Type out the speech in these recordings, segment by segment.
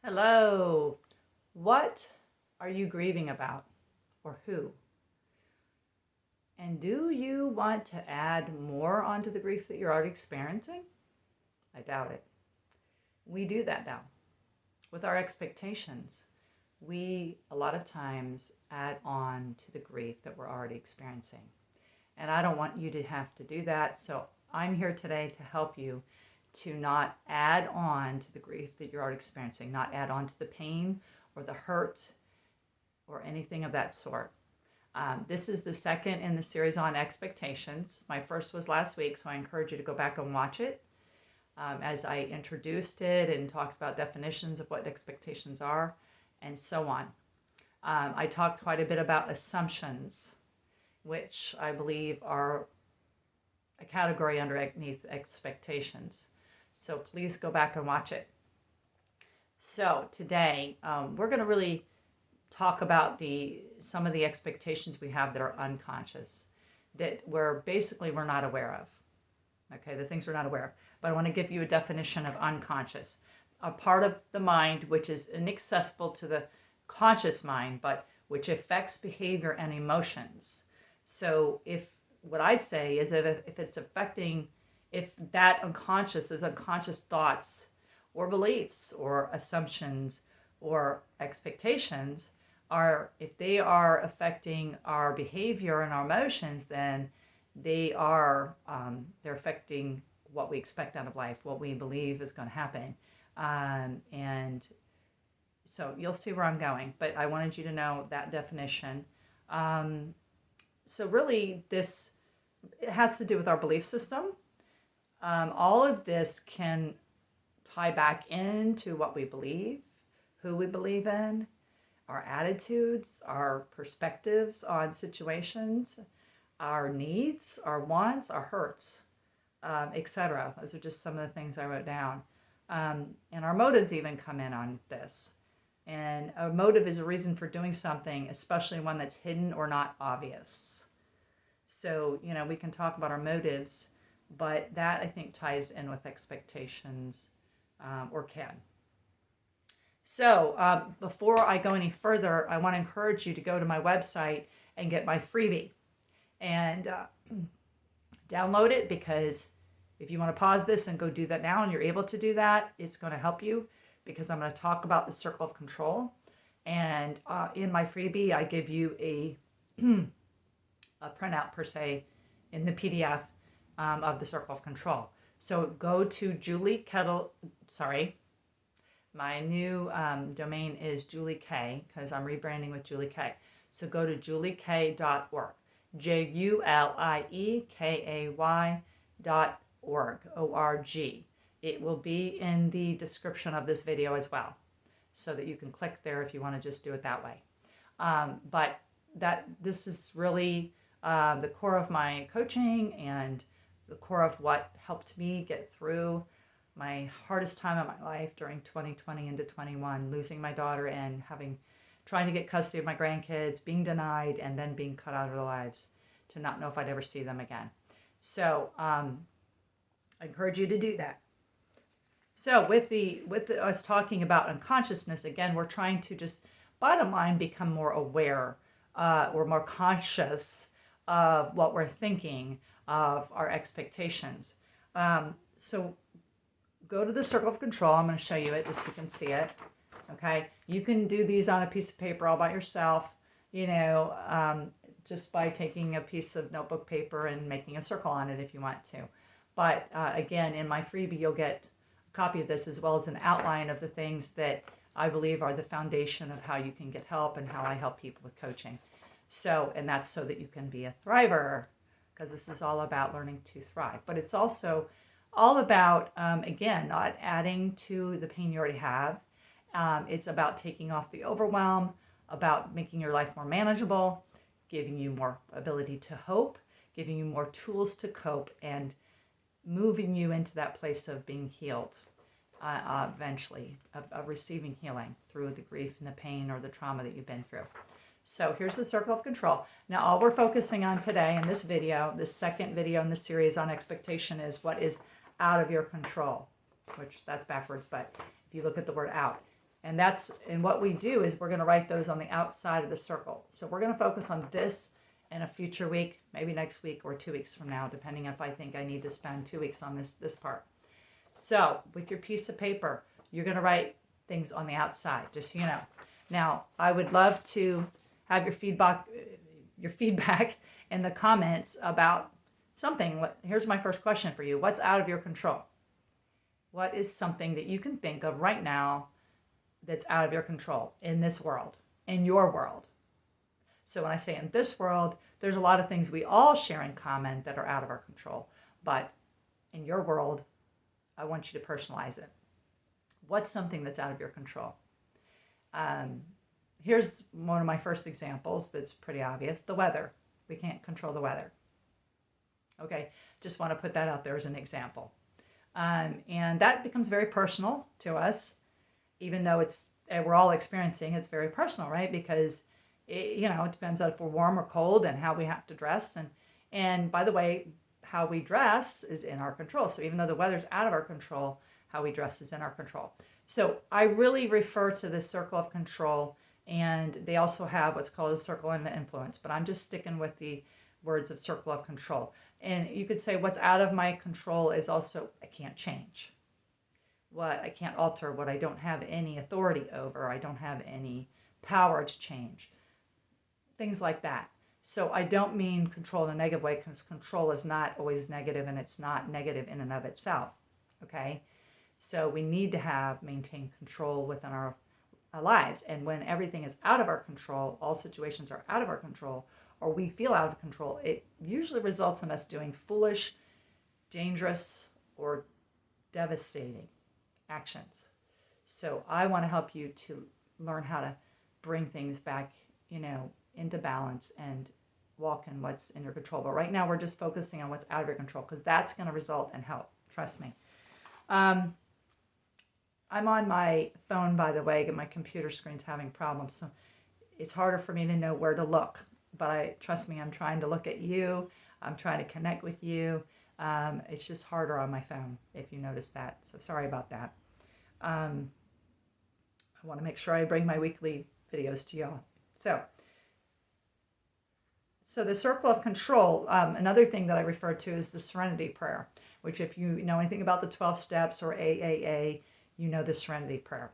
Hello. What are you grieving about, or who? And do you want to add more onto the grief that you're already experiencing? I doubt it. We do that now. With our expectations, we a lot of times add on to the grief that we're already experiencing. And I don't want you to have to do that. So I'm here today to help you to not add on to the grief that you're already experiencing, not add on to the pain or the hurt or anything of that sort. This is the second in the series on expectations. My first was last week, so I encourage you to go back and watch it. As I introduced it and talked about definitions of what expectations are and so on. I talked quite a bit about assumptions, which I believe are a category underneath expectations. So please go back and watch it. So today we're going to really talk about some of the expectations we have that are unconscious, that we're not aware of. Okay, the things we're not aware of. But I want to give you a definition of unconscious. A part of the mind which is inaccessible to the conscious mind, but which affects behavior and emotions. So what I say is that if that unconscious is unconscious thoughts or beliefs or assumptions or expectations, if they are affecting our behavior and our emotions, then they're affecting what we expect out of life, what we believe is going to happen. And so you'll see where I'm going, but I wanted you to know that definition. So really it has to do with our belief system. All of this can tie back into what we believe, who we believe in, our attitudes, our perspectives on situations, our needs, our wants, our hurts, etc. Those are just some of the things I wrote down. And our motives even come in on this. And a motive is a reason for doing something, especially one that's hidden or not obvious. So, we can talk about our motives, but that I think ties in with expectations, or can. So before I go any further, I want to encourage you to go to my website and get my freebie and download it, because if you want to pause this and go do that now and you're able to do that, it's going to help you, because I'm going to talk about the circle of control. And in my freebie, I give you a printout per se in the PDF of the circle of control. So go to Julie Kettle, my new domain is Julie K, because I'm rebranding with Julie K. So go to juliekay.org, JULIEKAY.org, O-R-G. It will be in the description of this video as well, so that you can click there if you want to just do it that way. But this is really the core of my coaching and the core of what helped me get through my hardest time of my life during 2020 into 21, losing my daughter and trying to get custody of my grandkids, being denied, and then being cut out of their lives to not know if I'd ever see them again. So I encourage you to do that. So with us talking about unconsciousness, again, we're trying to just, bottom line, become more aware or more conscious of what we're thinking, of our expectations. So go to the circle of control. I'm going to show you it just so you can see it. Okay, you can do these on a piece of paper all by yourself, just by taking a piece of notebook paper and making a circle on it if you want to. But again, in my freebie, you'll get a copy of this, as well as an outline of the things that I believe are the foundation of how you can get help and how I help people with coaching. So, and that's so that you can be a thriver, because this is all about learning to thrive. But it's also all about, again, not adding to the pain you already have. It's about taking off the overwhelm, about making your life more manageable, giving you more ability to hope, giving you more tools to cope, and moving you into that place of being healed eventually, of receiving healing through the grief and the pain or the trauma that you've been through. So here's the circle of control. Now, all we're focusing on today in this video, this second video in the series on expectation, is what is out of your control, which that's backwards, but if you look at the word out, And what we do is we're going to write those on the outside of the circle. So we're going to focus on this in a future week, maybe next week or 2 weeks from now, depending if I think I need to spend 2 weeks on this part. So with your piece of paper, you're going to write things on the outside, just so you know. Now, I would love to have your feedback in the comments about something. Here's my first question for you. What's out of your control? What is something that you can think of right now that's out of your control in this world, in your world? So when I say in this world, there's a lot of things we all share in common that are out of our control. But in your world, I want you to personalize it. What's something that's out of your control? Here's one of my first examples that's pretty obvious. The weather. We can't control the weather. Okay, just want to put that out there as an example. And that becomes very personal to us, even though we're all experiencing it's very personal, right? Because it depends on if we're warm or cold and how we have to dress. And by the way, how we dress is in our control. So even though the weather's out of our control, how we dress is in our control. So I really refer to this circle of control, and they also have what's called a circle of influence, but I'm just sticking with the words of circle of control. And you could say what's out of my control is also I can't change. What I can't alter, what I don't have any authority over, I don't have any power to change. Things like that. So I don't mean control in a negative way, because control is not always negative, and it's not negative in and of itself. Okay? So we need to maintain control within our lives. And when everything is out of our control, all situations are out of our control, or we feel out of control, it usually results in us doing foolish, dangerous, or devastating actions. So I want to help you to learn how to bring things back, into balance and walk in what's in your control. But right now we're just focusing on what's out of your control, because that's going to result in help. Trust me. I'm on my phone, by the way, and my computer screen's having problems. So it's harder for me to know where to look. But trust me, I'm trying to look at you. I'm trying to connect with you. It's just harder on my phone, if you notice that. So sorry about that. I want to make sure I bring my weekly videos to y'all. So the circle of control, another thing that I refer to is the serenity prayer, which if you know anything about the 12 steps or AAA, you know the serenity prayer.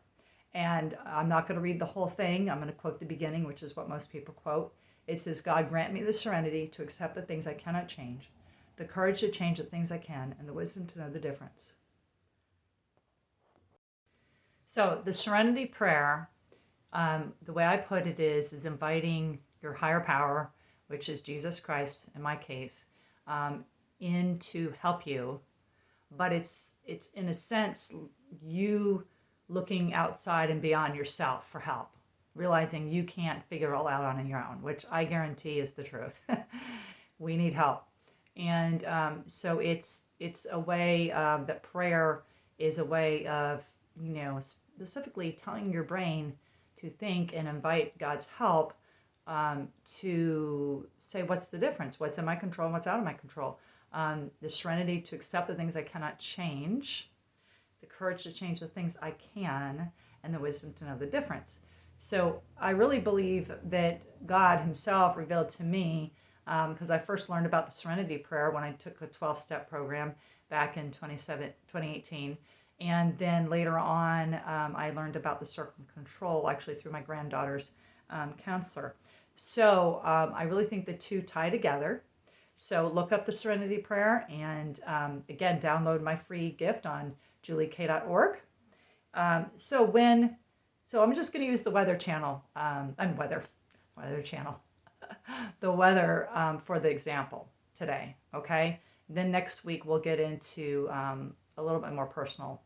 And I'm not going to read the whole thing. I'm going to quote the beginning, which is what most people quote. It says, God grant me the serenity to accept the things I cannot change, the courage to change the things I can, and the wisdom to know the difference. So the serenity prayer, the way I put it is inviting your higher power, which is Jesus Christ in my case, in to help you. But it's in a sense you looking outside and beyond yourself for help, realizing you can't figure it all out on your own, which I guarantee is the truth. We need help. And so it's a way that prayer is a way of, specifically telling your brain to think and invite God's help, to say, what's the difference? What's in my control and what's out of my control? The serenity to accept the things I cannot change, the courage to change the things I can, and the wisdom to know the difference. So I really believe that God himself revealed to me, because I first learned about the serenity prayer when I took a 12-step program back in 2018. And then later on, I learned about the circle of control, actually through my granddaughter's counselor. So I really think the two tie together. So look up the serenity prayer, and again, download my free gift on juliek.org. So I'm just going to use the weather channel, weather channel, the weather for the example today, okay? Then next week we'll get into a little bit more personal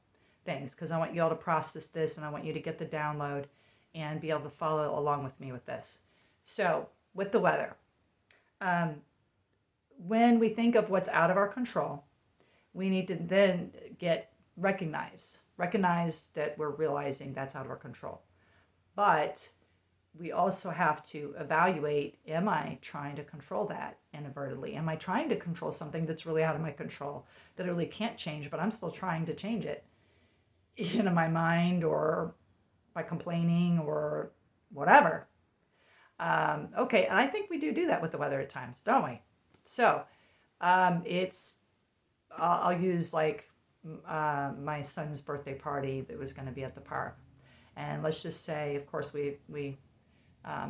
things, because I want you all to process this, and I want you to get the download and be able to follow along with me with this. So with the weather, when we think of what's out of our control, we need to then recognize that we're realizing that's out of our control. But we also have to evaluate, am I trying to control that inadvertently? Am I trying to control something that's really out of my control, that I really can't change, but I'm still trying to change it in my mind or by complaining or whatever. Okay, and I think we do that with the weather at times, don't we? So I'll use like my son's birthday party that was going to be at the park. And let's just say, of course, we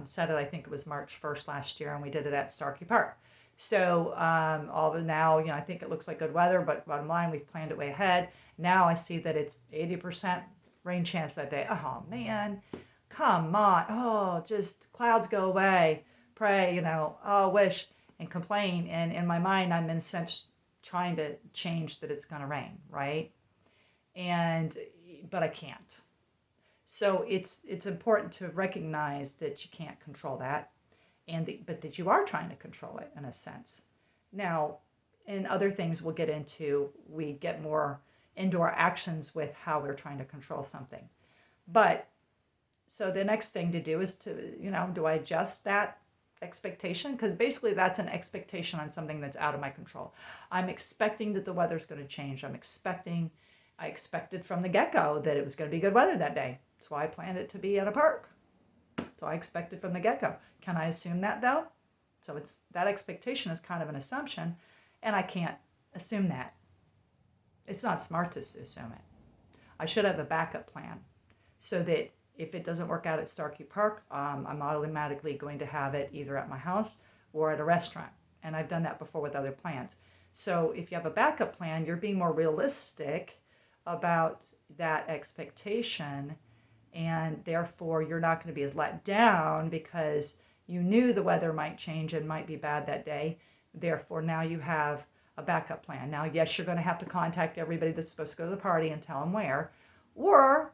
set it, I think it was March 1st last year, and we did it at Starkey Park. So now, I think it looks like good weather, but bottom line, we've planned it way ahead. Now I see that it's 80% rain chance that day. Oh, man, come on. Oh, just clouds go away. Pray, oh, wish and complain. And in my mind, I'm in a sense trying to change that it's going to rain, right? But I can't. So it's important to recognize that you can't control that, but that you are trying to control it in a sense. Now, in other things we'll get into, we get more into our actions with how we're trying to control something. But so the next thing to do is to, do I adjust that expectation? Because basically that's an expectation on something that's out of my control. I'm expecting that the weather's going to change. I expected from the get-go that it was going to be good weather that day. That's why I planned it to be at a park. So I expected from the get-go. Can I assume that though? So that expectation is kind of an assumption, and I can't assume that. It's not smart to assume it. I should have a backup plan so that if it doesn't work out at Starkey Park, I'm automatically going to have it either at my house or at a restaurant. And I've done that before with other plans. So if you have a backup plan, you're being more realistic about that expectation, and therefore you're not going to be as let down because you knew the weather might change and might be bad that day. Therefore, now you have a backup plan. Now, yes, you're going to have to contact everybody that's supposed to go to the party and tell them where. Or,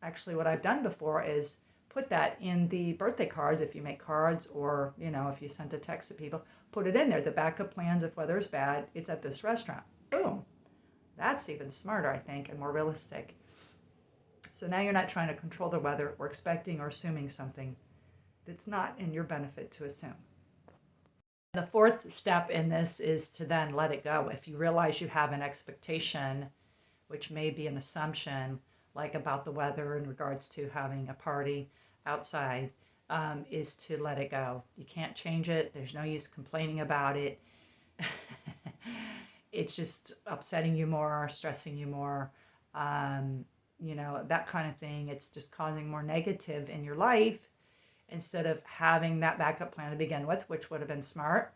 actually, what I've done before is put that in the birthday cards, if you make cards, or, if you send a text to people, put it in there. The backup plans, if weather is bad, it's at this restaurant. Boom. That's even smarter, I think, and more realistic. So now you're not trying to control the weather or expecting or assuming something that's not in your benefit to assume. The fourth step in this is to then let it go. If you realize you have an expectation, which may be an assumption, like about the weather in regards to having a party outside, is to let it go. You can't change it. There's no use complaining about it. It's just upsetting you more, stressing you more, that kind of thing. It's just causing more negative in your life instead of having that backup plan to begin with, which would have been smart,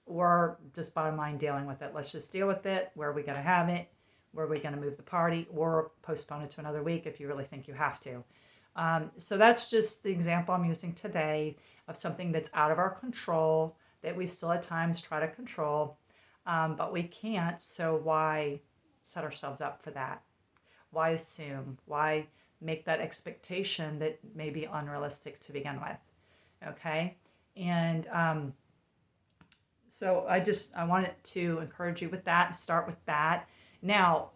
or just bottom line dealing with it. Let's just deal with it. Where are we going to have it? Where are we going to move the party, or postpone it to another week if you really think you have to. So that's just the example I'm using today of something that's out of our control that we still at times try to control, but we can't. So why set ourselves up for that? Why assume? Why make that expectation that may be unrealistic to begin with? Okay? And so I wanted to encourage you with that and start with that. Now,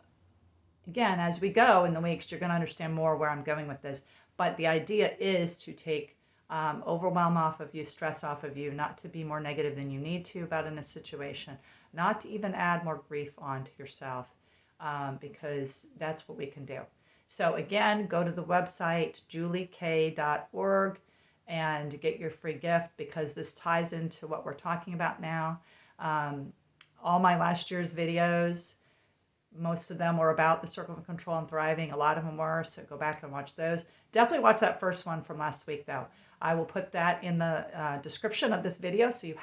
again, as we go in the weeks, you're going to understand more where I'm going with this. But the idea is to take overwhelm off of you, stress off of you, not to be more negative than you need to about in a situation, not to even add more grief onto yourself, because that's what we can do. So again, go to the website, juliek.org, and get your free gift, because this ties into what we're talking about now. All my last year's videos, most of them were about the circle of control and thriving. A lot of them were, so go back and watch those. Definitely watch that first one from last week, though. I will put that in the description of this video, so you have